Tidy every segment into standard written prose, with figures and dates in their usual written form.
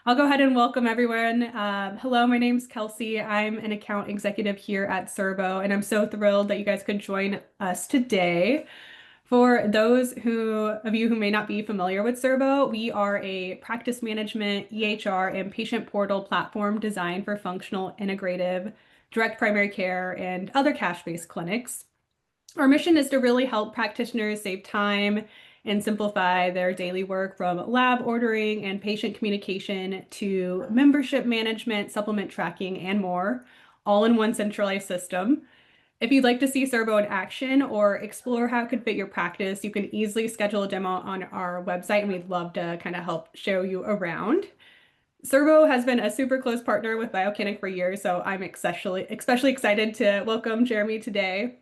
I'll go ahead and welcome everyone. Hello, my name's Kelsey. I'm an account executive here at Cerbo, and I'm so thrilled that you guys could join us today. For those of you who may not be familiar with Cerbo, we are a practice management, EHR, and patient portal platform designed for functional, integrative, direct primary care, and other cash-based clinics. Our mission is to really help practitioners save time and simplify their daily work from lab ordering and patient communication to membership management, supplement tracking, and more, all in one centralized system. If you'd like to see Cerbo in action or explore how it could fit your practice, you can easily schedule a demo on our website, and we'd love to kind of help show you around. Cerbo has been a super close partner with Biocanic for years, so I'm especially excited to welcome Jeremy today.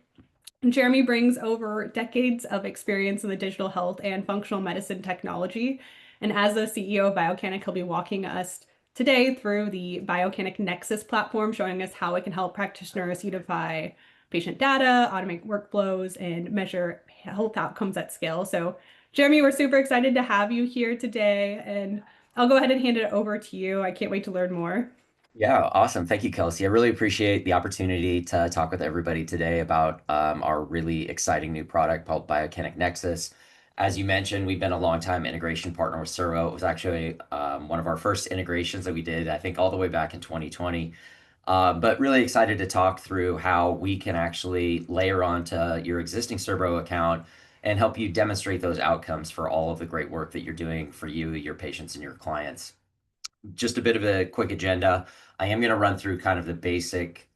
Jeremy brings over decades of experience in the digital health and functional medicine technology. And as the CEO of Biocanic, he'll be walking us today through the Biocanic Nexus platform, showing us how it can help practitioners unify patient data, automate workflows, and measure health outcomes at scale. So, Jeremy, we're super excited to have you here today. And I'll go ahead and hand it over to you. I can't wait to learn more. Yeah, awesome. Thank you, Kelsey. I really appreciate the opportunity to talk with everybody today about our really exciting new product called Biocanic Nexus. As you mentioned, we've been a long-time integration partner with Cervo. It was actually one of our first integrations that we did, I think, all the way back in 2020. But really excited to talk through how we can actually layer onto your existing Cervo account and help you demonstrate those outcomes for all of the great work that you're doing for you, your patients, and your clients. Just a bit of a quick agenda. I am going to run through kind of the basic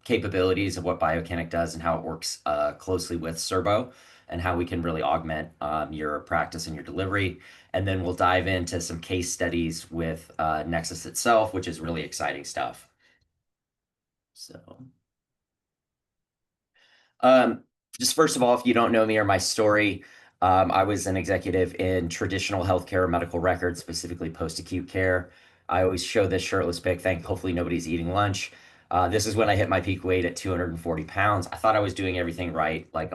capabilities of what Biocanic does and how it works closely with Cerbo and how we can really augment your practice and your delivery. And then we'll dive into some case studies with Nexus itself, which is really exciting stuff. So, um, just first of all, if you don't know me or my story, I was an executive in traditional healthcare medical records, specifically post-acute care. I always show this shirtless pic. Hopefully nobody's eating lunch. This is when I hit my peak weight at 240 pounds. I thought I was doing everything right, like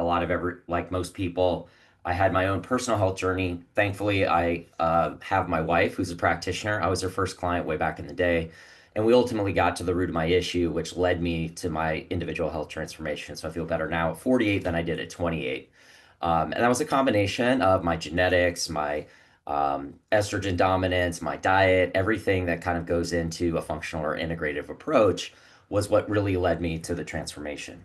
most people. I had my own personal health journey. Thankfully, I have my wife, who's a practitioner. I was her first client way back in the day. And we ultimately got to the root of my issue, which led me to my individual health transformation. So I feel better now at 48 than I did at 28. And that was a combination of my genetics, my estrogen dominance, my diet, everything that kind of goes into a functional or integrative approach was what really led me to the transformation.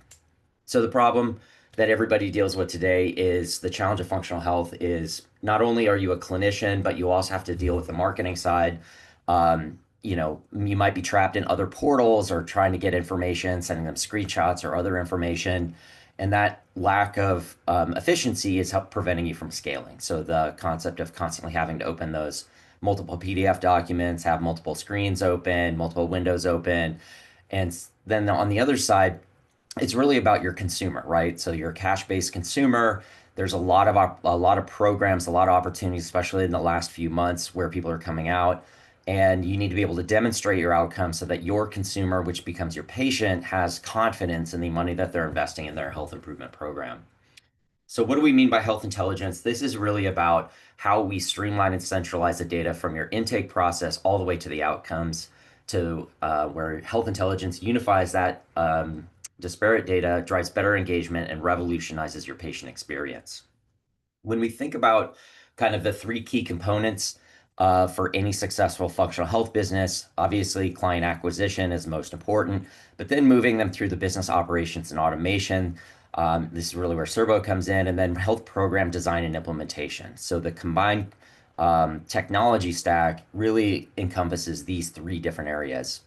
So the problem that everybody deals with today is the challenge of functional health is not only are you a clinician, but you also have to deal with the marketing side. You might be trapped in other portals or trying to get information, sending them screenshots or other information. And that lack of efficiency is preventing you from scaling. So the concept of constantly having to open those multiple PDF documents, have multiple screens open, multiple windows open. And then on the other side, it's really about your consumer, right? So you're a cash-based consumer. There's a lot of programs, a lot of opportunities, especially in the last few months where people are coming out, and you need to be able to demonstrate your outcomes so that your consumer, which becomes your patient, has confidence in the money that they're investing in their health improvement program. So what do we mean by health intelligence? This is really about how we streamline and centralize the data from your intake process all the way to the outcomes to where health intelligence unifies that disparate data, drives better engagement, and revolutionizes your patient experience. When we think about kind of the three key components for any successful functional health business, obviously client acquisition is most important, but then moving them through the business operations and automation. This is really where Cerbo comes in, and then health program design and implementation. So the combined technology stack really encompasses these three different areas.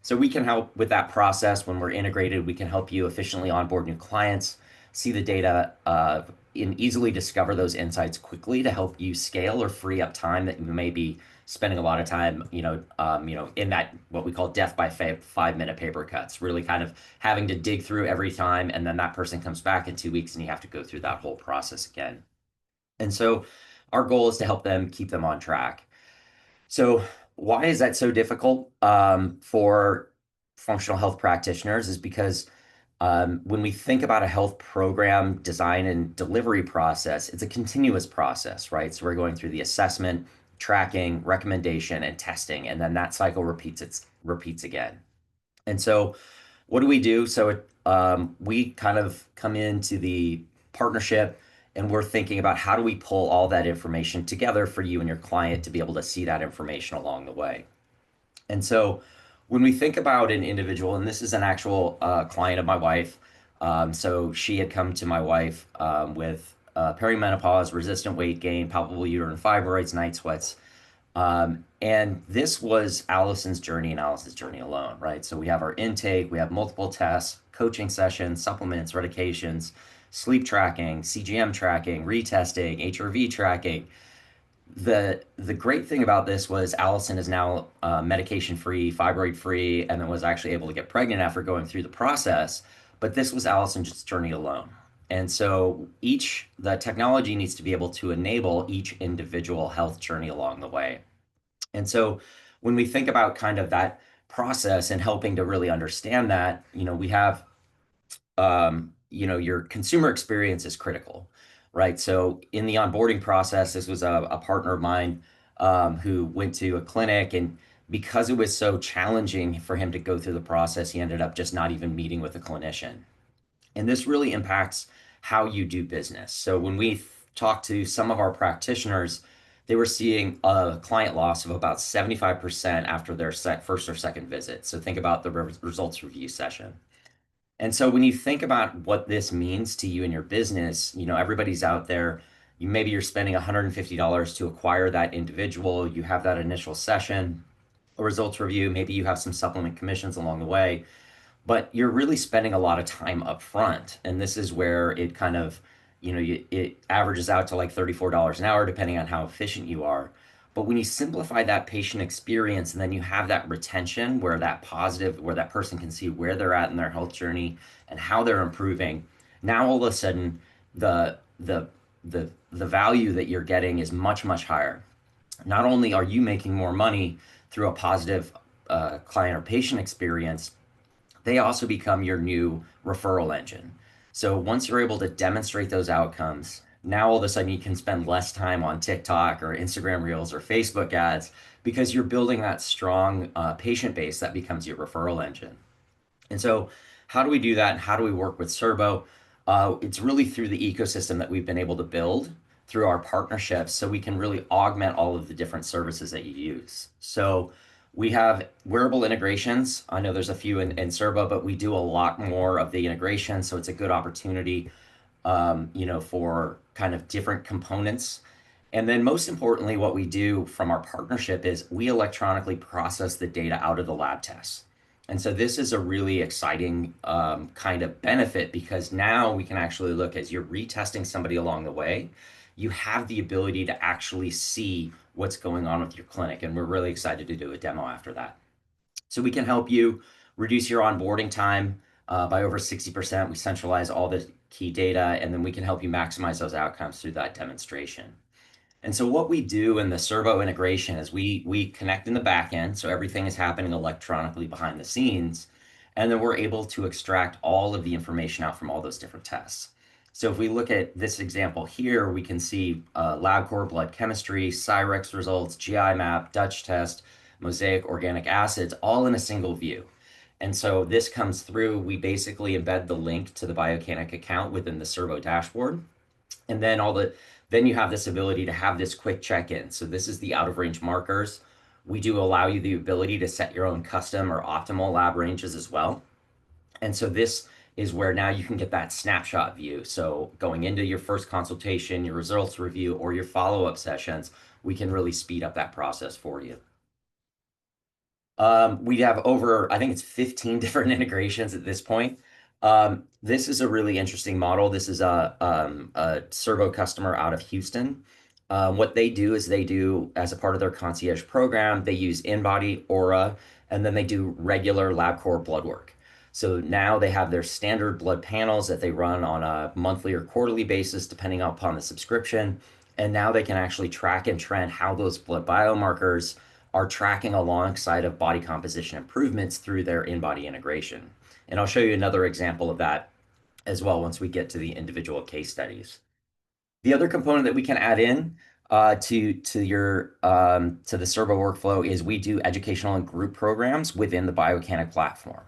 So we can help with that process. When we're integrated, we can help you efficiently onboard new clients, see the data, and easily discover those insights quickly to help you scale or free up time that you may be spending a lot of time, in that what we call death by 5 minute paper cuts, really kind of having to dig through every time, and then that person comes back in 2 weeks and you have to go through that whole process again. And so our goal is to help them keep them on track. So why is that so difficult for functional health practitioners is because when we think about a health program design and delivery process, it's a continuous process, right? So we're going through the assessment, tracking, recommendation, and testing, and then that cycle repeats again. And so, what do we do? We kind of come into the partnership, and we're thinking about how do we pull all that information together for you and your client to be able to see that information along the way. And so when we think about an individual, and this is an actual client of my wife, so she had come to my wife with perimenopause, resistant weight gain, palpable uterine fibroids, night sweats. And this was Allison's journey and Allison's journey alone, right? So we have our intake, we have multiple tests, coaching sessions, supplements, medications, sleep tracking, CGM tracking, retesting, HRV tracking. The great thing about this was Allison is now medication free, fibroid free, and then was actually able to get pregnant after going through the process. But this was Allison's journey alone. And so the technology needs to be able to enable each individual health journey along the way. And so when we think about kind of that process and helping to really understand that, we have your consumer experience is critical, right? So in the onboarding process, this was a partner of mine who went to a clinic, and because it was so challenging for him to go through the process, he ended up just not even meeting with a clinician. And this really impacts how you do business. So when we talked to some of our practitioners, they were seeing a client loss of about 75% after their first or second visit. So think about the results review session. And so when you think about what this means to you and your business, everybody's out there. Maybe you're spending $150 to acquire that individual. You have that initial session, a results review. Maybe you have some supplement commissions along the way, but you're really spending a lot of time up front. And this is where it kind of, it averages out to like $34 an hour, depending on how efficient you are. But when you simplify that patient experience and then you have that retention where that person can see where they're at in their health journey and how they're improving, now all of a sudden the the the value that you're getting is much, much higher. Not only are you making more money through a positive client or patient experience, they also become your new referral engine. So once you're able to demonstrate those outcomes, now all of a sudden you can spend less time on TikTok or Instagram Reels or Facebook ads because you're building that strong patient base that becomes your referral engine. And so, how do we do that? And how do we work with Cerbo? It's really through the ecosystem that we've been able to build through our partnerships so we can really augment all of the different services that you use. So, we have wearable integrations. I know there's a few in Cerbo, but we do a lot more of the integration. So, it's a good opportunity, for kind of different components. And then, most importantly, what we do from our partnership is we electronically process the data out of the lab tests. And so this is a really exciting kind of benefit because now we can actually look as you're retesting somebody along the way, you have the ability to actually see what's going on with your clinic. And we're really excited to do a demo after that. So we can help you reduce your onboarding time by over 60%. We centralize all the key data, and then we can help you maximize those outcomes through that demonstration. And so what we do in the Cerbo integration is we connect in the back end, so everything is happening electronically behind the scenes, and then we're able to extract all of the information out from all those different tests. So if we look at this example here, we can see LabCorp blood chemistry, Cyrex results, GI map, Dutch test, mosaic organic acids, all in a single view. And so this comes through, we basically embed the link to the Biocanic account within the Cerbo dashboard. And then you have this ability to have this quick check-in. So this is the out of range markers. We do allow you the ability to set your own custom or optimal lab ranges as well. And so this is where now you can get that snapshot view. So going into your first consultation, your results review, or your follow-up sessions, we can really speed up that process for you. We have over, I think it's 15 different integrations at this point. This is a really interesting model. This is a Cerbo customer out of Houston. What they do is as a part of their concierge program, they use InBody, Aura, and then they do regular LabCorp blood work. So now they have their standard blood panels that they run on a monthly or quarterly basis, depending upon the subscription. And now they can actually track and trend how those blood biomarkers are tracking alongside of body composition improvements through their InBody integration. And I'll show you another example of that as well once we get to the individual case studies. The other component that we can add in To the Cerbo workflow is we do educational and group programs within the Biocanic platform.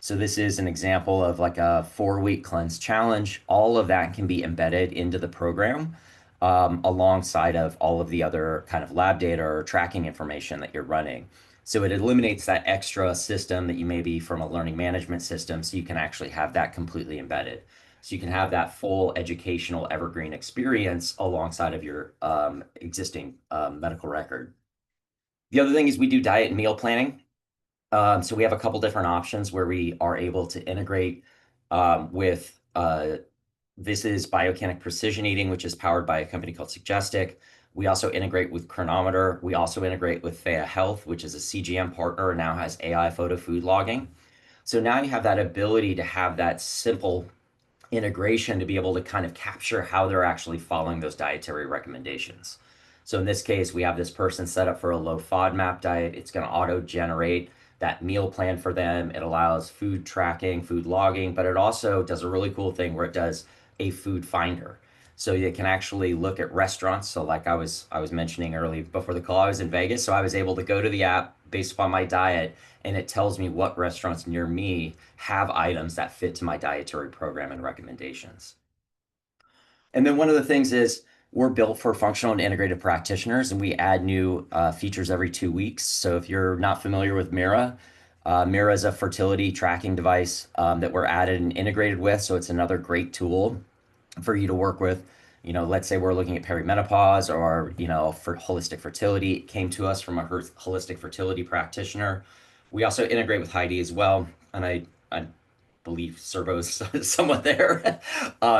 So this is an example of like a 4-week cleanse challenge. All of that can be embedded into the program alongside of all of the other kind of lab data or tracking information that you're running. So it eliminates that extra system that you may be from a learning management system, so you can actually have that completely embedded. So you can have that full educational evergreen experience alongside of your existing medical record. The other thing is we do diet and meal planning. So we have a couple different options where we are able to integrate with this is Biocanic Precision Eating, which is powered by a company called Suggestic. We also integrate with Chronometer. We also integrate with Thea Health, which is a CGM partner and now has AI photo food logging. So now you have that ability to have that simple integration to be able to kind of capture how they're actually following those dietary recommendations. So in this case, we have this person set up for a low FODMAP diet. It's going to auto generate that meal plan for them. It allows food tracking, food logging, but it also does a really cool thing where it does a food finder. So you can actually look at restaurants. So like I was mentioning early before the call, I was in Vegas, so I was able to go to the app based upon my diet, and it tells me what restaurants near me have items that fit to my dietary program and recommendations. And then one of the things is we're built for functional and integrative practitioners, and we add new features every 2 weeks. So if you're not familiar with Mira, Mira is a fertility tracking device that we're added and integrated with. So it's another great tool for you to work with. Let's say we're looking at perimenopause or, for holistic fertility. It came to us from a holistic fertility practitioner. We also integrate with Heidi as well. And I believe Servo's somewhat there.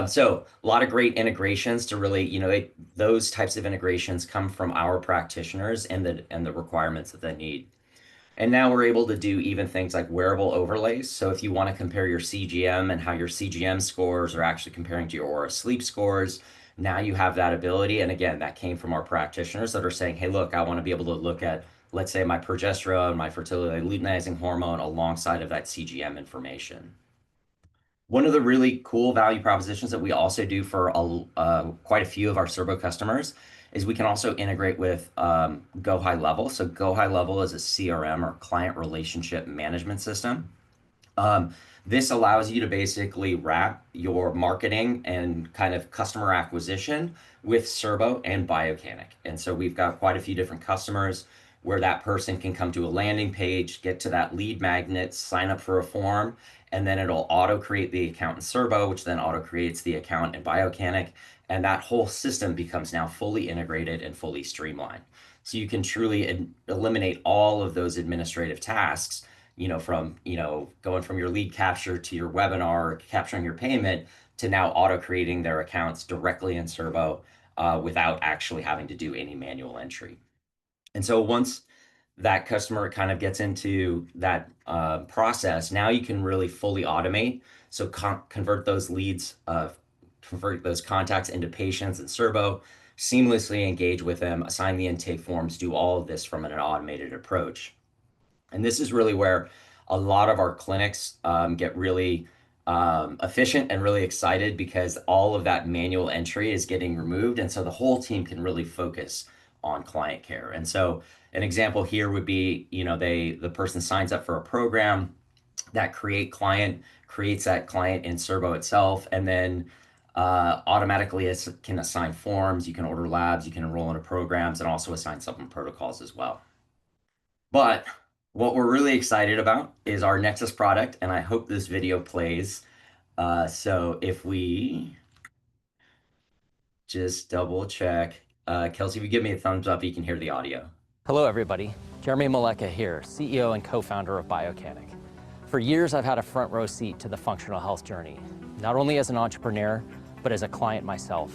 So a lot of great integrations to really, those types of integrations come from our practitioners and the requirements that they need. And now we're able to do even things like wearable overlays. So if you want to compare your CGM and how your CGM scores are actually comparing to your Aura sleep scores, now you have that ability. And again, that came from our practitioners that are saying, hey, look, I want to be able to look at, let's say, my progesterone, my fertility luteinizing hormone alongside of that CGM information. One of the really cool value propositions that we also do for quite a few of our Cerbo customers is we can also integrate with Go High Level. So Go High Level is a CRM or client relationship management system. This allows you to basically wrap your marketing and kind of customer acquisition with Cerbo and BioCanic. And so we've got quite a few different customers where that person can come to a landing page, get to that lead magnet, sign up for a form, and then it'll auto create the account in Cerbo, which then auto creates the account in BioCanic. And that whole system becomes now fully integrated and fully streamlined. So you can truly eliminate all of those administrative tasks, from, going from your lead capture to your webinar, capturing your payment, to now auto creating their accounts directly in Cerbo without actually having to do any manual entry. And so once that customer kind of gets into that process, now you can really fully automate. So convert those leads, convert those contacts into patients in Cerbo, seamlessly engage with them, assign the intake forms, do all of this from an automated approach. And this is really where a lot of our clinics get really efficient and really excited because all of that manual entry is getting removed. And so the whole team can really focus on client care. And so an example here would be, the person signs up for a program, that creates that client in Cerbo itself, and then automatically it can assign forms, you can order labs, you can enroll into programs, and also assign supplement protocols as well. But what we're really excited about is our Nexus product, and I hope this video plays. So if we just double check, Kelsey, if you give me a thumbs up, you can hear the audio. Hello, everybody. Jeremy Maleka here, CEO and co-founder of Biocanic. For years, I've had a front row seat to the functional health journey, not only as an entrepreneur, but as a client myself.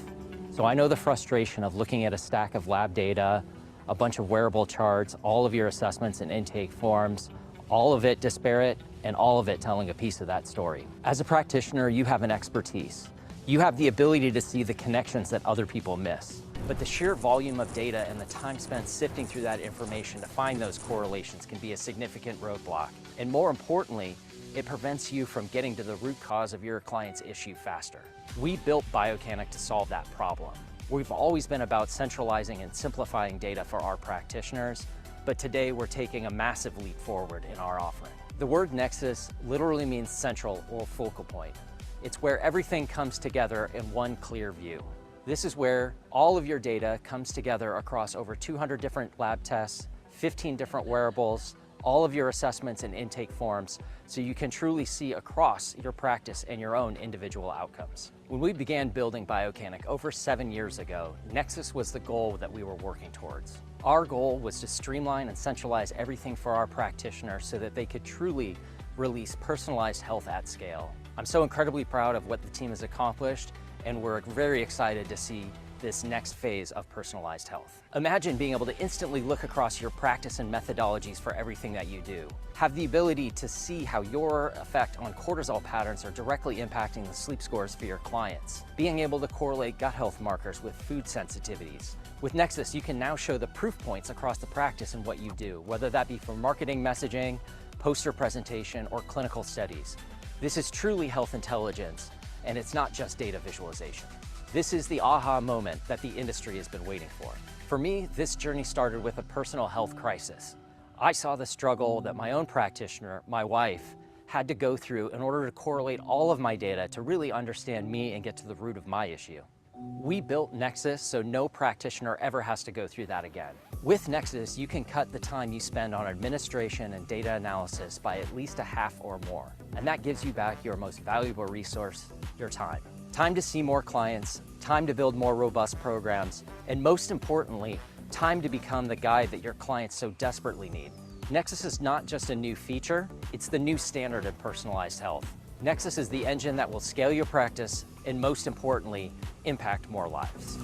So I know the frustration of looking at a stack of lab data, a bunch of wearable charts, all of your assessments and intake forms, all of it disparate, and all of it telling a piece of that story. As a practitioner, you have an expertise. You have the ability to see the connections that other people miss. But the sheer volume of data and the time spent sifting through that information to find those correlations can be a significant roadblock. And more importantly, it prevents you from getting to the root cause of your client's issue faster. We built Biocanic to solve that problem. We've always been about centralizing and simplifying data for our practitioners, but today we're taking a massive leap forward in our offering. The word Nexus literally means central or focal point. It's where everything comes together in one clear view. This is where all of your data comes together across over 200 different lab tests, 15 different wearables, all of your assessments and intake forms, so you can truly see across your practice and your own individual outcomes. When we began building Biocanic over 7 years ago, Nexus was the goal that we were working towards. Our goal was to streamline and centralize everything for our practitioners so that they could truly release personalized health at scale. I'm so incredibly proud of what the team has accomplished, and we're very excited to see this next phase of personalized health. Imagine being able to instantly look across your practice and methodologies for everything that you do. Have the ability to see how your effect on cortisol patterns are directly impacting the sleep scores for your clients. Being able to correlate gut health markers with food sensitivities. With Nexus, you can now show the proof points across the practice in what you do, whether that be for marketing messaging, poster presentation, or clinical studies. This is truly health intelligence, and it's not just data visualization. This is the aha moment that the industry has been waiting for. For me, this journey started with a personal health crisis. I saw the struggle that my own practitioner, my wife, had to go through in order to correlate all of my data to really understand me and get to the root of my issue. We built Nexus so no practitioner ever has to go through that again. With Nexus, you can cut the time you spend on administration and data analysis by at least a half or more. And that gives you back your most valuable resource, your time. Time to see more clients, time to build more robust programs, and most importantly, time to become the guide that your clients so desperately need. Nexus is not just a new feature, it's the new standard in personalized health. Nexus is the engine that will scale your practice and, most importantly, impact more lives.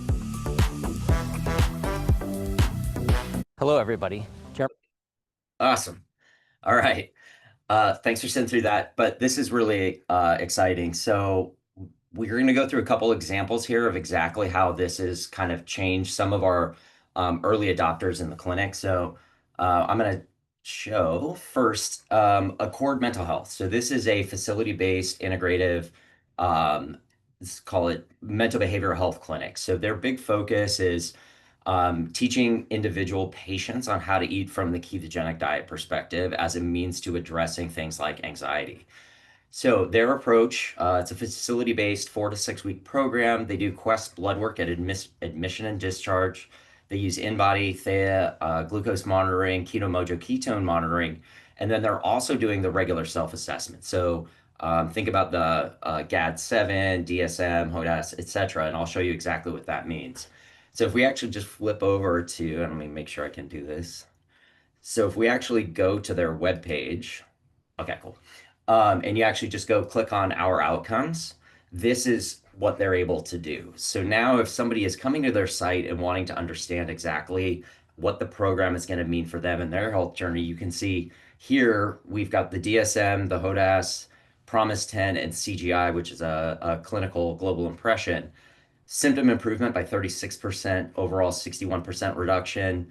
Hello, everybody. Awesome. All right. Thanks for sitting through that. But this is really exciting. So we're going to go through a couple examples here of exactly how this has kind of changed some of our early adopters in the clinic. So I'm going to show first Accord Mental Health. So this is a facility-based integrative, let's call it mental behavioral health clinic. So their big focus is teaching individual patients on how to eat from the ketogenic diet perspective as a means to addressing things like anxiety. So their approach, it's a facility-based 4 to 6 week program. They do Quest blood work at admission and discharge. They use in-body theta, glucose monitoring, keto mojo ketone monitoring, and then they're also doing the regular self-assessment. So think about the GAD-7, DSM, HODAS, etc., and I'll show you exactly what that means. So if we actually just flip over to, and let me make sure I can do this. So if we actually go to their webpage, okay, cool. And you actually just go click on our outcomes, this is what they're able to do. So now if somebody is coming to their site and wanting to understand exactly what the program is going to mean for them in their health journey, you can see here we've got the DSM, the HODAS, PROMIS 10, and CGI, which is a clinical global impression. Symptom improvement by 36%, overall 61% reduction,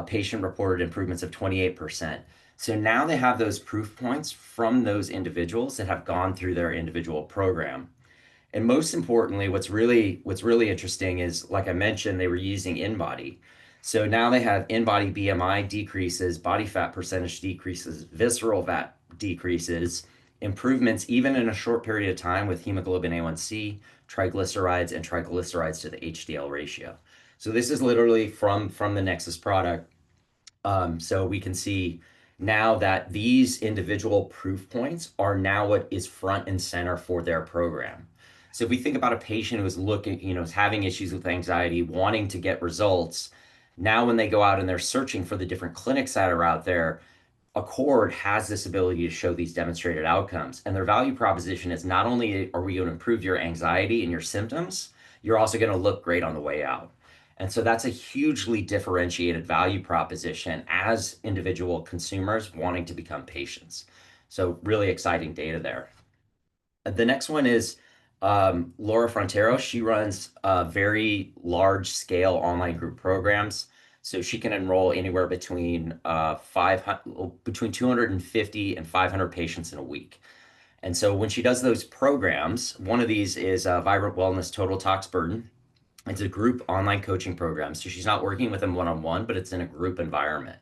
patient-reported improvements of 28%. So now they have those proof points from those individuals that have gone through their individual program. And most importantly, what's really interesting is, like I mentioned, they were using InBody. So now they have InBody BMI decreases, body fat percentage decreases, visceral fat decreases, improvements even in a short period of time with hemoglobin A1C, triglycerides, and triglycerides to the HDL ratio. So this is literally from the Nexus product. So we can see now that these individual proof points are now what is front and center for their program. So if we think about a patient who is looking, is having issues with anxiety, wanting to get results, now when they go out and they're searching for the different clinics that are out there, Accord has this ability to show these demonstrated outcomes. And their value proposition is not only are we going to improve your anxiety and your symptoms, you're also going to look great on the way out. And so that's a hugely differentiated value proposition as individual consumers wanting to become patients. So really exciting data there. The next one is Laura Frontero. She runs very large scale online group programs. So she can enroll anywhere between 250 and 500 patients in a week. And so when she does those programs, one of these is Vibrant Wellness Total Tox Burden. It's a group online coaching program. So she's not working with them one-on-one, but it's in a group environment.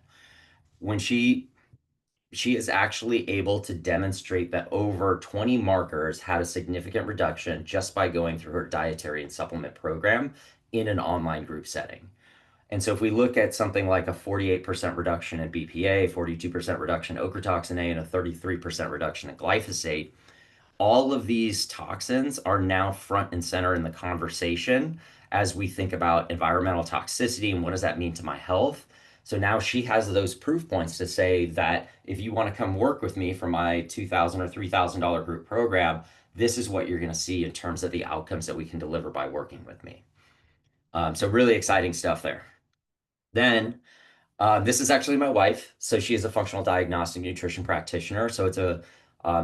When she is actually able to demonstrate that over 20 markers had a significant reduction just by going through her dietary and supplement program in an online group setting. And so if we look at something like a 48% reduction in BPA, 42% reduction in ochratoxin A, and a 33% reduction in glyphosate, all of these toxins are now front and center in the conversation as we think about environmental toxicity and what does that mean to my health. So now she has those proof points to say that if you want to come work with me for my $2,000 or $3,000 group program, this is what you're going to see in terms of the outcomes that we can deliver by working with me. So really exciting stuff there. Then this is actually my wife. So she is a functional diagnostic nutrition practitioner. So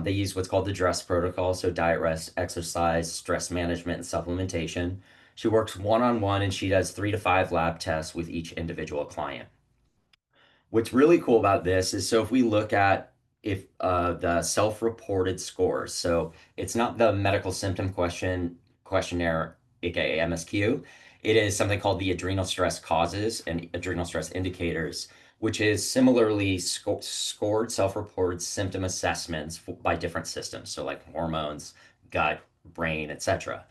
they use what's called the DRESS protocol. So diet, rest, exercise, stress management, and supplementation. She works one-on-one and she does 3 to 5 lab tests with each individual client. What's really cool about this is, so if we look at if the self-reported scores, so it's not the medical symptom questionnaire, aka MSQ. It is something called the adrenal stress causes and adrenal stress indicators, which is similarly scored self-reported symptom assessments by different systems, so like hormones, gut, brain, etc.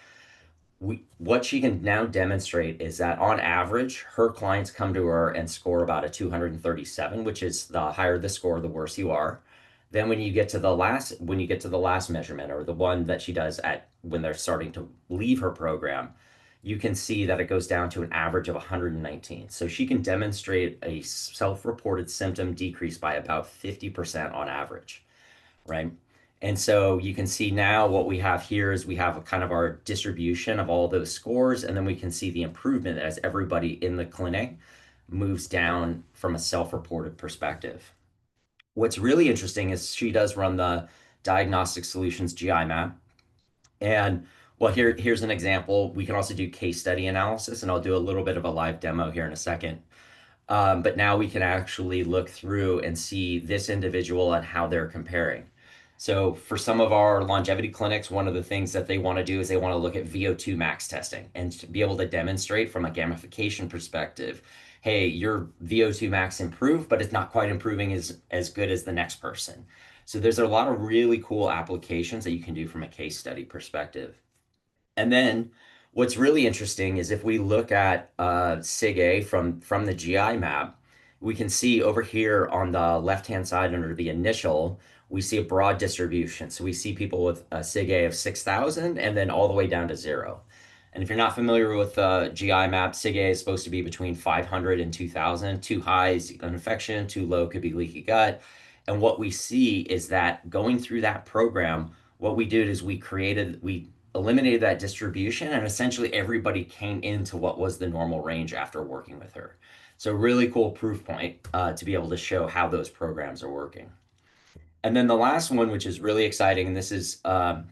What she can now demonstrate is that on average, her clients come to her and score about a 237, which is the higher the score, the worse you are. Then when you get to the last measurement, or the one that she does at when they're starting to leave her program, you can see that it goes down to an average of 119. So she can demonstrate a self-reported symptom decrease by about 50% on average, right? And so you can see now what we have here is we have a kind of our distribution of all those scores, and then we can see the improvement as everybody in the clinic moves down from a self-reported perspective. What's really interesting is she does run the Diagnostic Solutions GI map. And well, here's an example. We can also do case study analysis, and I'll do a little bit of a live demo here in a second. But now we can actually look through and see this individual and how they're comparing. So for some of our longevity clinics, one of the things that they want to do is they want to look at VO2 max testing and to be able to demonstrate from a gamification perspective, hey, your VO2 max improved, but it's not quite improving as good as the next person. So there's a lot of really cool applications that you can do from a case study perspective. And then what's really interesting is if we look at SIG-A from the GI map, we can see over here on the left-hand side under the initial, we see a broad distribution. So we see people with a SIG-A of 6,000 and then all the way down to 0. And if you're not familiar with the GI map, SIG-A is supposed to be between 500 and 2,000. Too high is an infection, too low could be leaky gut. And what we see is that going through that program, what we did is we eliminated that distribution, and essentially everybody came into what was the normal range after working with her. So really cool proof point to be able to show how those programs are working. And then the last one, which is really exciting, and this is a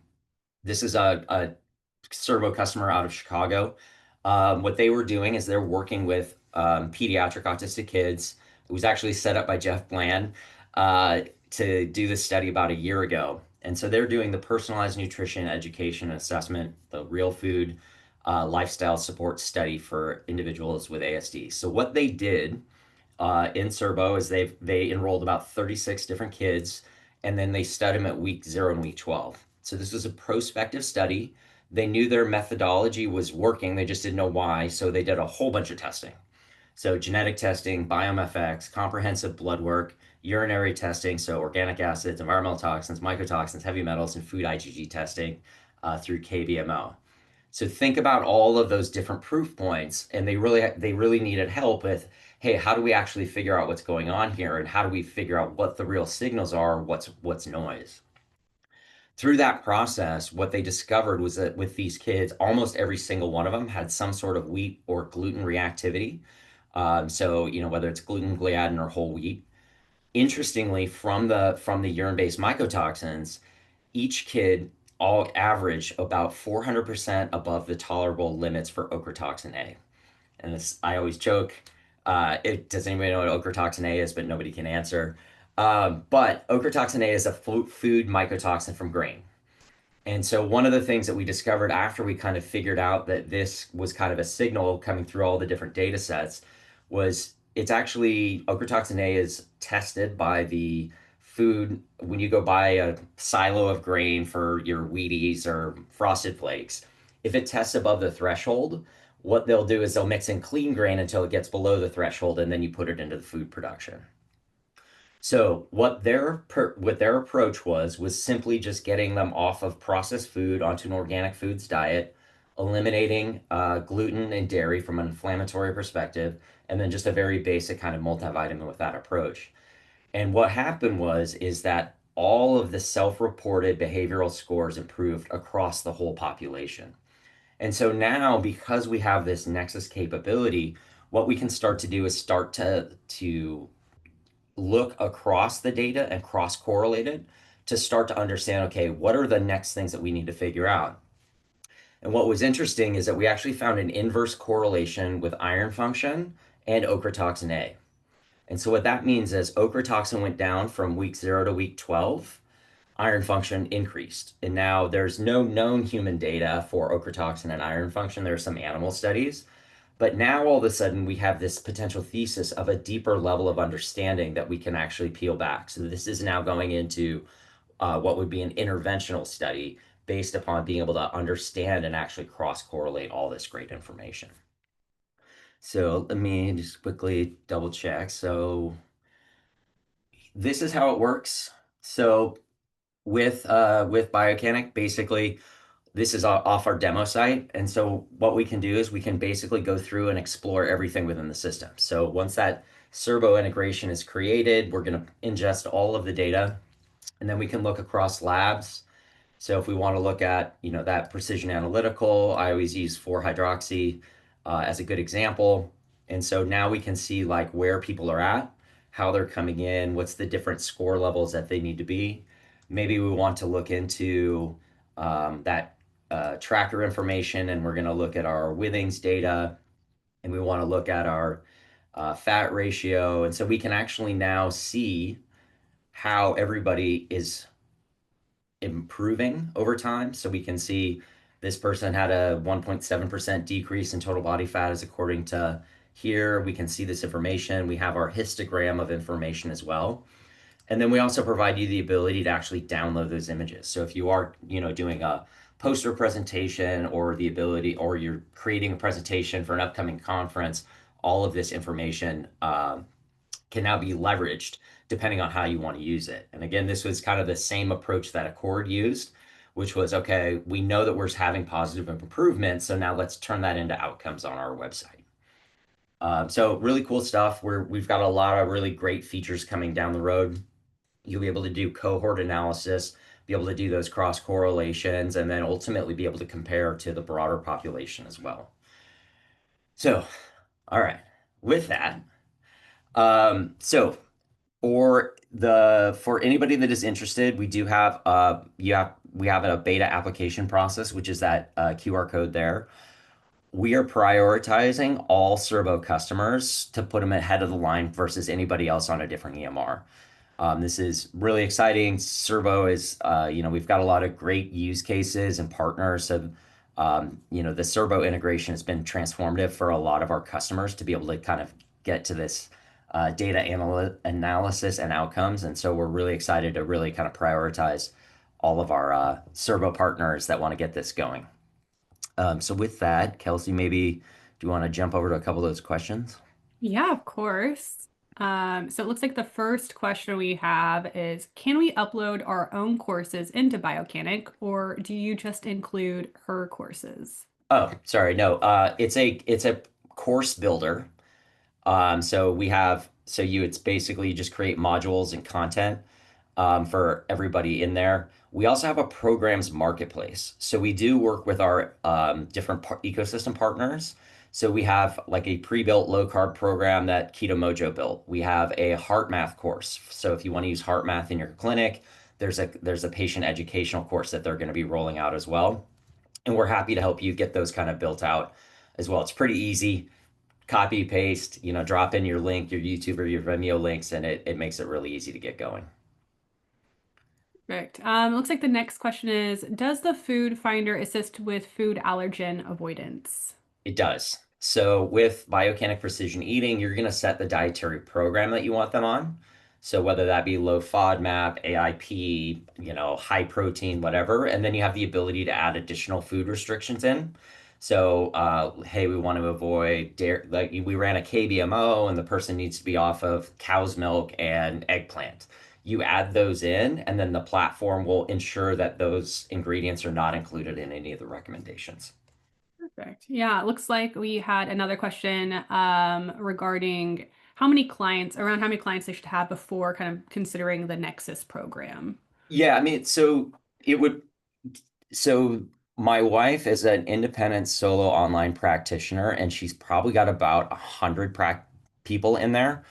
Cerbo customer out of Chicago. What they were doing is they're working with pediatric autistic kids. It was actually set up by Jeff Bland to do this study about a year ago. And so they're doing the personalized nutrition education assessment, the real food lifestyle support study for individuals with ASD. So what they did in Cerbo is they enrolled about 36 different kids, and then they studied them at week 0 and week 12. So this was a prospective study. They knew their methodology was working, they just didn't know why. So they did a whole bunch of testing. So genetic testing, BioMFX, comprehensive blood work, urinary testing, so organic acids, environmental toxins, mycotoxins, heavy metals, and food IgG testing through KBMO. So think about all of those different proof points, and they really needed help with, hey, how do we actually figure out what's going on here, and how do we figure out what the real signals are, what's noise? Through that process, what they discovered was that with these kids, almost every single one of them had some sort of wheat or gluten reactivity. So, whether it's gluten, gliadin, or whole wheat. Interestingly, from the urine-based mycotoxins, each kid all average about 400% above the tolerable limits for ochratoxin A. And this, I always joke, does anybody know what ochratoxin A is? But nobody can answer. But ochratoxin A is a food mycotoxin from grain. And so one of the things that we discovered after we kind of figured out that this was kind of a signal coming through all the different data sets was it's actually ochratoxin A is tested by the food when you go buy a silo of grain for your Wheaties or Frosted Flakes. If it tests above the threshold, what they'll do is they'll mix in clean grain until it gets below the threshold, and then you put it into the food production. So what their approach was simply just getting them off of processed food onto an organic foods diet, eliminating gluten and dairy from an inflammatory perspective, and then just a very basic kind of multivitamin with that approach. And what happened is that all of the self-reported behavioral scores improved across the whole population. And so now, because we have this Nexus capability, what we can start to do is start to look across the data and cross correlate it to start to understand, okay, what are the next things that we need to figure out? And what was interesting is that we actually found an inverse correlation with iron function and ochratoxin A. And so what that means is ochratoxin went down from week 0 to week 12, iron function increased. And now there's no known human data for ochratoxin and iron function. There are some animal studies, but now all of a sudden we have this potential thesis of a deeper level of understanding that we can actually peel back. So this is now going into what would be an interventional study based upon being able to understand and actually cross correlate all this great information. So let me just quickly double check. So this is how it works. So with Biocanic, basically this is off our demo site. And so what we can do is we can basically go through and explore everything within the system. So once that Cerbo integration is created, we're going to ingest all of the data, and then we can look across labs. So if we want to look at, that precision analytical, I always use 4-hydroxy as a good example. And so now we can see like where people are at, how they're coming in, what's the different score levels that they need to be. Maybe we want to look into that tracker information, and we're going to look at our Withings data, and we want to look at our fat ratio. And so we can actually now see how everybody is improving over time. So we can see this person had a 1.7% decrease in total body fat as according to here. We can see this information. We have our histogram of information as well. And then we also provide you the ability to actually download those images. So if you are, doing a poster presentation or the ability, or you're creating a presentation for an upcoming conference, all of this information can now be leveraged depending on how you want to use it. And again, this was kind of the same approach that Accord used, which was, okay, we know that we're having positive improvements, so now let's turn that into outcomes on our website. So really cool stuff. We've got a lot of really great features coming down the road. You'll be able to do cohort analysis, be able to do those cross correlations, and then ultimately be able to compare to the broader population as well. So, all right, with that, so for anybody that is interested, we do have we have a beta application process, which is that QR code there. We are prioritizing all Cerbo customers to put them ahead of the line versus anybody else on a different EMR. This is really exciting. Cerbo is, we've got a lot of great use cases and partners. So, the Cerbo integration has been transformative for a lot of our customers to be able to kind of get to this data analysis and outcomes. And so we're really excited to really kind of prioritize all of our Cerbo partners that want to get this going. So with that, Kelsey, maybe do you want to jump over to a couple of those questions? Yeah, of course. So it looks like the first question we have is, can we upload our own courses into Biocanic, or do you just include her courses? Oh, sorry. No, it's a course builder. It's basically you just create modules and content for everybody in there. We also have a programs marketplace. So we do work with our different ecosystem partners. So we have like a pre-built low carb program that Keto Mojo built. We have a heart math course. So if you want to use heart math in your clinic, there's a patient educational course that they're going to be rolling out as well. And we're happy to help you get those kind of built out as well. It's pretty easy. Copy, paste, drop in your link, your YouTube or your Vimeo links, and it makes it really easy to get going. Perfect. Looks like the next question is, does the food finder assist with food allergen avoidance? It does. So with Biocanic Precision Eating, you're going to set the dietary program that you want them on. So whether that be low FODMAP, AIP, high protein, whatever, and then you have the ability to add additional food restrictions in. So, hey, we want to avoid dairy. Like we ran a KBMO, and the person needs to be off of cow's milk and eggplant. You add those in, and then the platform will ensure that those ingredients are not included in any of the recommendations. Perfect. Yeah, it looks like we had another question regarding around how many clients they should have before kind of considering the Nexus program. Yeah, I mean, it would, so my wife is an independent solo online practitioner, and she's probably got about 100 people in there.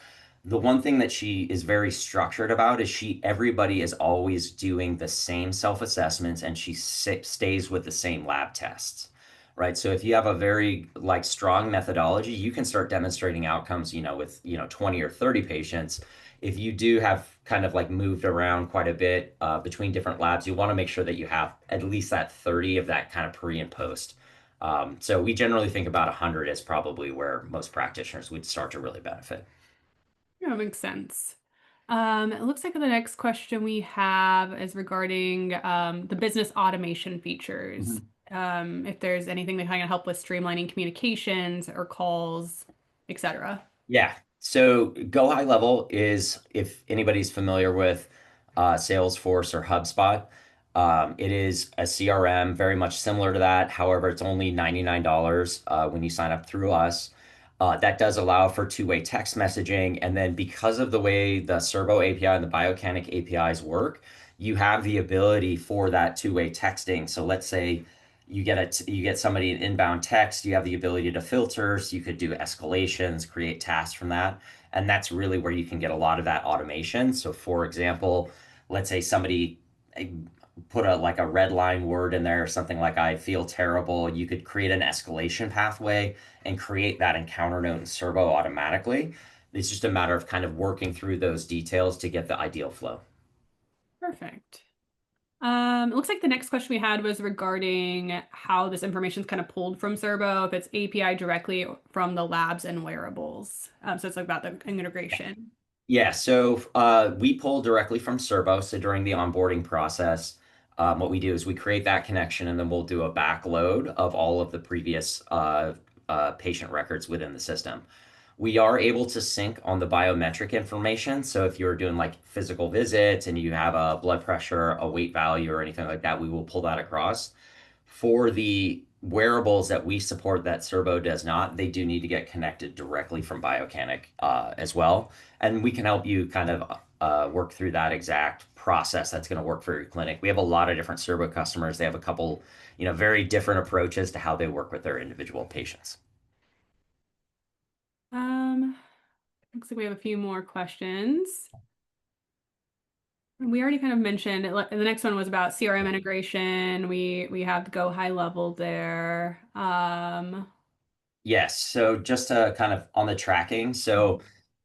The one thing that she is very structured about is everybody is always doing the same self-assessments, and she stays with the same lab tests, right? So if you have a very like strong methodology, you can start demonstrating outcomes, with, 20 or 30 patients. If you do have kind of like moved around quite a bit between different labs, you want to make sure that you have at least that 30 of that kind of pre and post. So we generally think about 100 is probably where most practitioners would start to really benefit. Yeah, makes sense. It looks like the next question we have is regarding the business automation features. Mhm. If there's anything that kind of help with streamlining communications or calls, etc. Yeah. So Go High Level is, if anybody's familiar with Salesforce or HubSpot, it is a CRM very much similar to that. However, it's only $99 when you sign up through us. That does allow for two-way text messaging. And then because of the way the Cerbo API and the Biocanic APIs work, you have the ability for that two-way texting. So let's say you get somebody an inbound text, you have the ability to filter, so you could do escalations, create tasks from that. And that's really where you can get a lot of that automation. So for example, let's say somebody eh, put a red line word in there or something like I feel terrible. You could create an escalation pathway and create that encounter note in Servo automatically. It's just a matter of kind of working through those details to get the ideal flow. Perfect. It looks like the next question we had was regarding how this information is kind of pulled from Cerbo, if it's API directly from the labs and wearables. So it's like about the integration. Yeah, so we pull directly from Cerbo. So during the onboarding process, what we do is we create that connection, and then we'll do a backload of all of the previous patient records within the system. We are able to sync on the biometric information. So if you're doing like physical visits and you have a blood pressure, a weight value, or anything like that, we will pull that across. For the wearables that we support that Cerbo does not, they do need to get connected directly from Biocanic as well. And we can help you kind of work through that exact process that's going to work for your clinic. We have a lot of different Cerbo customers. They have a couple, very different approaches to how they work with their individual patients. Um, Looks like we have a few more questions. We already kind of mentioned the next one was about CRM integration. We have Go High Level there. Yes. So just to kind of on the tracking. So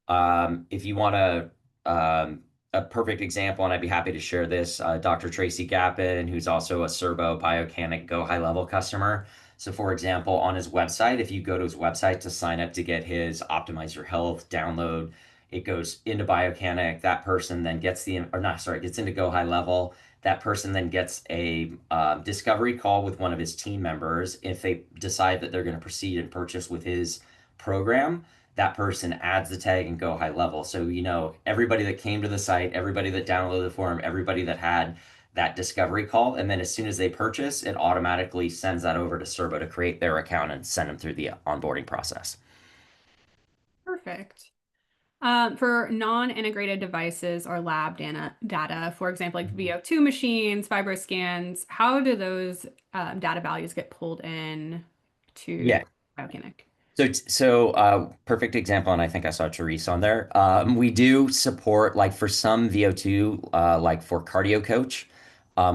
if you want a perfect example, and I'd be happy to share this, Dr. Tracy Gappin, who's also a Cerbo Biocanic Go High Level customer. So for example, on his website, if you go to his website to sign up to get his Optimize Your Health download, it goes into Biocanic. That person then gets gets into Go High Level. That person then gets a discovery call with one of his team members. If they decide that they're going to proceed and purchase with his program, that person adds the tag and Go High Level. So, everybody that came to the site, everybody that downloaded the form, everybody that had that discovery call. And then as soon as they purchase, it automatically sends that over to Cerbo to create their account and send them through the onboarding process. Perfect. For non-integrated devices or lab data, for example, like VO2 machines, FibroScans, how do those data values get pulled in to Yeah. Biocanic? So perfect example, and I think I saw Therese on there. We do support, like for some VO2, like for Cardio Coach,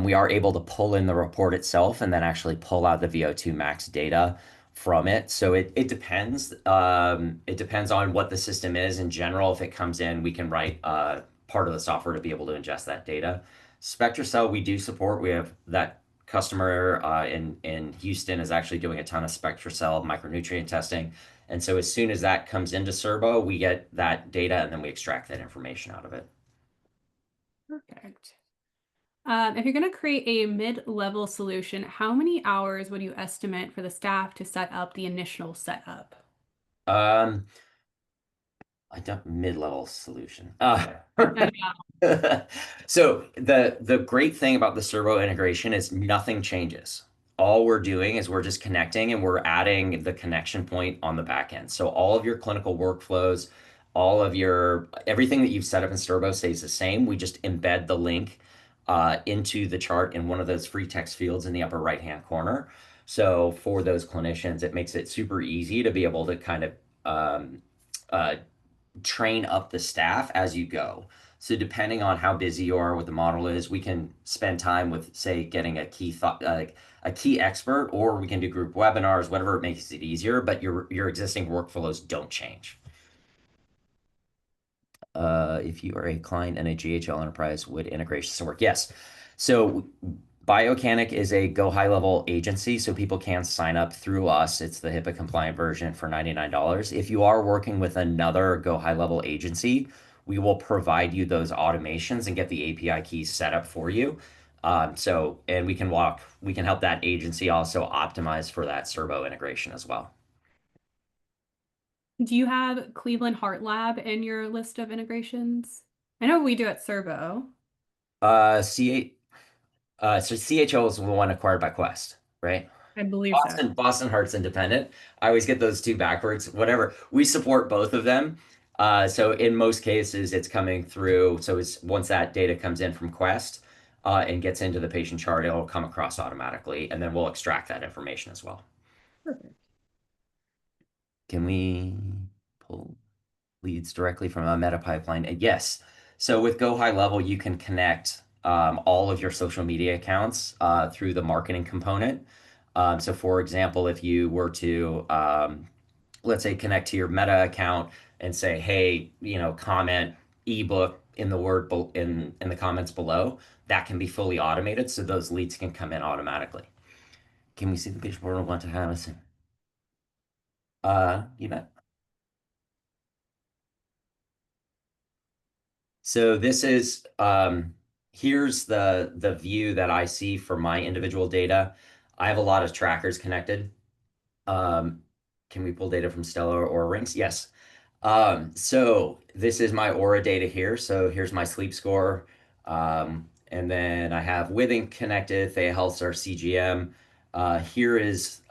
we are able to pull in the report itself and then actually pull out the VO2 max data from it. So it depends. It depends on what the system is. In general, if it comes in, we can write part of the software to be able to ingest that data. SpectraCell we do support. We have that customer in Houston is actually doing a ton of SpectraCell micronutrient testing. And so as soon as that comes into Cerbo, we get that data and then we extract that information out of it. Perfect. If you're going to create a mid-level solution, how many hours would you estimate for the staff to set up the initial setup? Um, I don't mid-level solution. I So the great thing about the Cerbo integration is nothing changes. All we're doing is we're just connecting and we're adding the connection point on the back end. So all of your clinical workflows, all of your everything that you've set up in Cerbo stays the same. We just embed the link into the chart in one of those free text fields in the upper right-hand corner. So for those clinicians, it makes it super easy to be able to kind of uh, train up the staff as you go. So depending on how busy you are, what the model is, we can spend time with, say, getting a key thought, like a key expert, or we can do group webinars, whatever it makes it easier. But your existing workflows don't change. If you are a client in a GHL enterprise, would integrations work? Yes. So Biocanic is a go high level agency, so people can sign up through us. It's the HIPAA compliant version for $99. If you are working with another go high level agency, we will provide you those automations and get the API keys set up for you. And we can help that agency also optimize for that Cerbo integration as well. Do you have Cleveland Heart Lab in your list of integrations? I know we do at Cerbo. C so CHO is the one acquired by Quest, right? I believe so. Boston Heart's independent. I always get those two backwards. Whatever. We support both of them. So in most cases, it's coming through. So it's once that data comes in from Quest and gets into the patient chart, it'll come across automatically, and then we'll extract that information as well. Perfect. Can we pull leads directly from a meta pipeline? Yes. So with Go High Level, you can connect all of your social media accounts through the marketing component. So for example, if you were to, let's say, connect to your Meta account and say, hey, comment ebook in the in the comments below, that can be fully automated. So those leads can come in automatically. Can we see the patient portal? Want to have us? You bet. So this is here's the view that I see for my individual data. I have a lot of trackers connected. Can we pull data from Stellar or Rings? Yes. So this is my Aura data here. So here's my sleep score. And then I have Withing connected, Thea Health's our CGM. Here is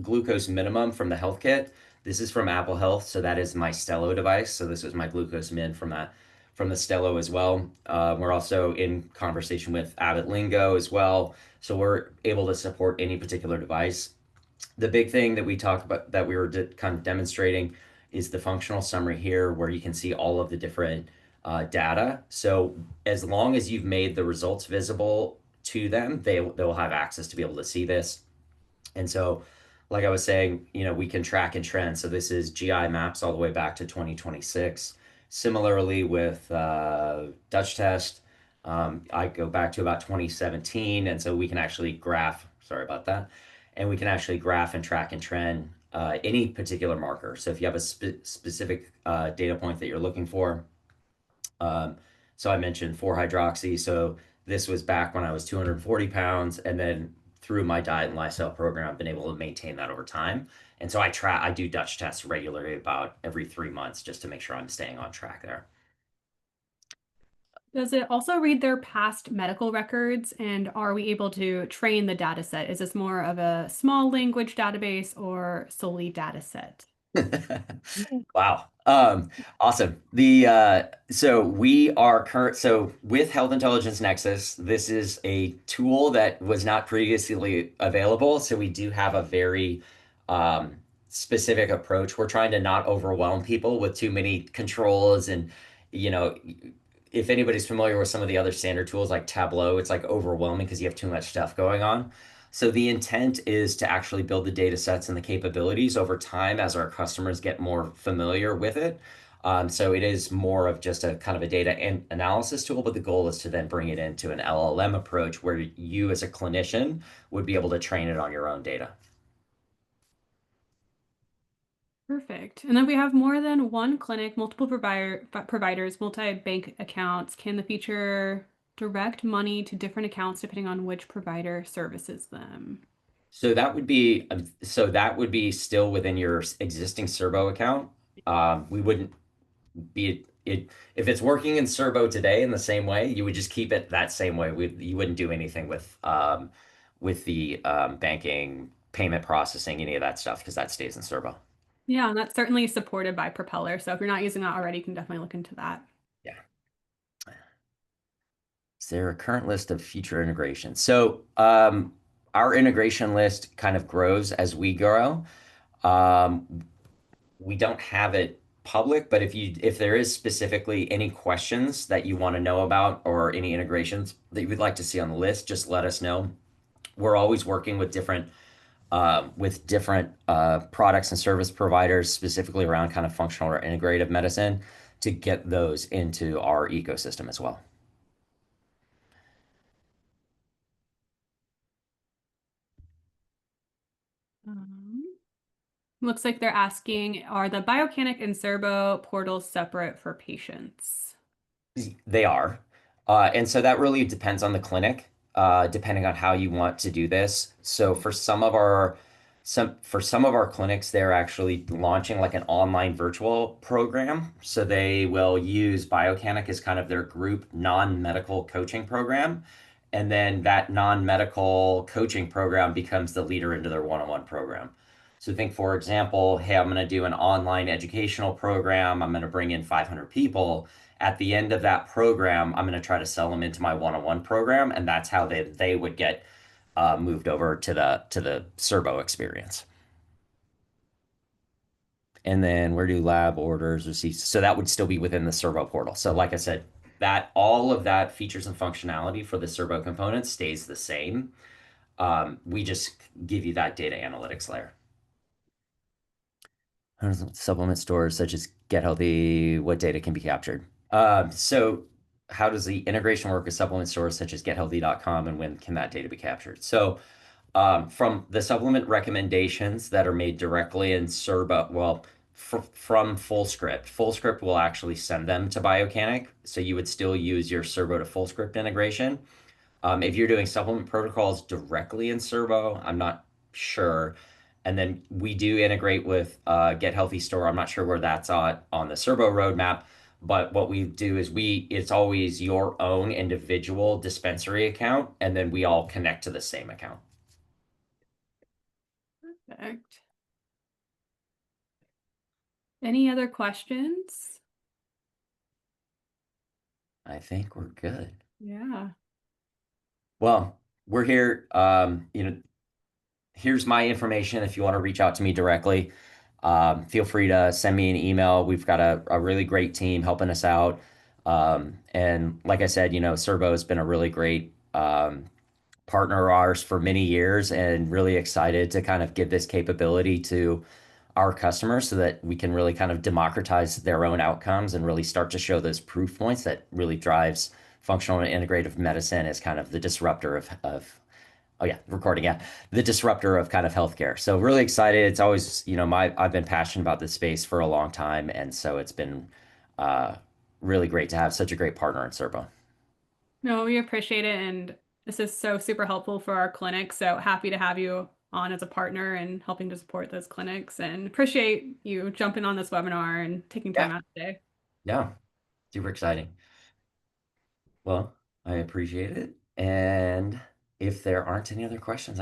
glucose minimum from the health kit. This is from Apple Health, so that is my Stello device. So this is my glucose min from the Stello as well. We're also in conversation with Abbott Lingo as well, so we're able to support any particular device. The big thing that we talked about that we were kind of demonstrating is the functional summary here, where you can see all of the different data. So as long as you've made the results visible to them, they will have access to be able to see this. And so, like I was saying, we can track and trend. So this is GI maps all the way back to 2026. Similarly with Dutch test, I go back to about 2017. And so we can actually graph, sorry about that. And we can actually graph and track and trend any particular marker. So if you have a specific data point that you're looking for, so I mentioned 4-hydroxy. So this was back when I was 240 pounds, and then through my diet and lifestyle program, I've been able to maintain that over time. And so I do Dutch tests regularly, about every 3 months, just to make sure I'm staying on track there. Does it also read their past medical records, and are we able to train the data set? Is this more of a small language database or solely data set? Wow. Awesome. So with Health Intelligence Nexus, this is a tool that was not previously available. So we do have a very specific approach. We're trying to not overwhelm people with too many controls. And, if anybody's familiar with some of the other standard tools like Tableau, it's like overwhelming because you have too much stuff going on. So the intent is to actually build the data sets and the capabilities over time as our customers get more familiar with it. So it is more of just a kind of a data analysis tool, but the goal is to then bring it into an LLM approach where you as a clinician would be able to train it on your own data. Perfect. And then we have more than one clinic, multiple providers, multi-bank accounts. Can the feature direct money to different accounts depending on which provider services them? So that would be still within your existing Cerbo account. We wouldn't be it if it's working in Cerbo today in the same way, you would just keep it that same way. You wouldn't do anything with the banking, payment processing, any of that stuff because that stays in Cerbo. Yeah, and that's certainly supported by Propeller. So if you're not using that already, you can definitely look into that. Yeah. Is there a current list of future integrations? So our integration list kind of grows as we grow. Um, we don't have it public, but if there is specifically any questions that you want to know about or any integrations that you would like to see on the list, just let us know. We're always working with different products and service providers, specifically around kind of functional or integrative medicine, to get those into our ecosystem as well. Um, Looks like they're asking, are the Biocanic and Cerbo portals separate for patients? They are. And so that really depends on the clinic, depending on how you want to do this. So for some of our clinics, they're actually launching like an online virtual program. So they will use Biocanic as kind of their group non-medical coaching program. And then that non-medical coaching program becomes the leader into their one-on-one program. So think, for example, hey, I'm going to do an online educational program. I'm going to bring in 500 people. At the end of that program, I'm going to try to sell them into my one-on-one program, and that's how they would get moved over to the Cerbo experience. And then where do lab orders, receipts? So that would still be within the Cerbo portal. So like I said, that all of that features and functionality for the Cerbo component stays the same. We just give you that data analytics layer. Supplement stores such as Get Healthy, what data can be captured? So how does the integration work with supplement stores such as gethealthy.com and when can that data be captured? So from the supplement recommendations that are made directly in Cerbo, well, from FullScript. FullScript will actually send them to Biocanic. So you would still use your Cerbo to FullScript integration. If you're doing supplement protocols directly in Cerbo, I'm not sure. And then we do integrate with Get Healthy Store. I'm not sure where that's on the Cerbo roadmap, but what we do is it's always your own individual dispensary account, and then we all connect to the same account. Perfect. Any other questions? I think we're good. Yeah. Well, we're here. Here's my information if you want to reach out to me directly. Feel free to send me an email. We've got a really great team helping us out. And like I said, Cerbo has been a really great partner of ours for many years and really excited to kind of give this capability to our customers so that we can really kind of democratize their own outcomes and really start to show those proof points that really drives functional and integrative medicine as kind of the disruptor of oh yeah, recording, yeah, the disruptor of kind of healthcare. So really excited. It's always, I've been passionate about this space for a long time, and so it's been uh, really great to have such a great partner in Cerbo. No, we appreciate it. And this is so super helpful for our clinic. So happy to have you on as a partner and helping to support those clinics and appreciate you jumping on this webinar and taking time Yeah, out today. yeah, super exciting. Well, I appreciate it. And if there aren't any other questions,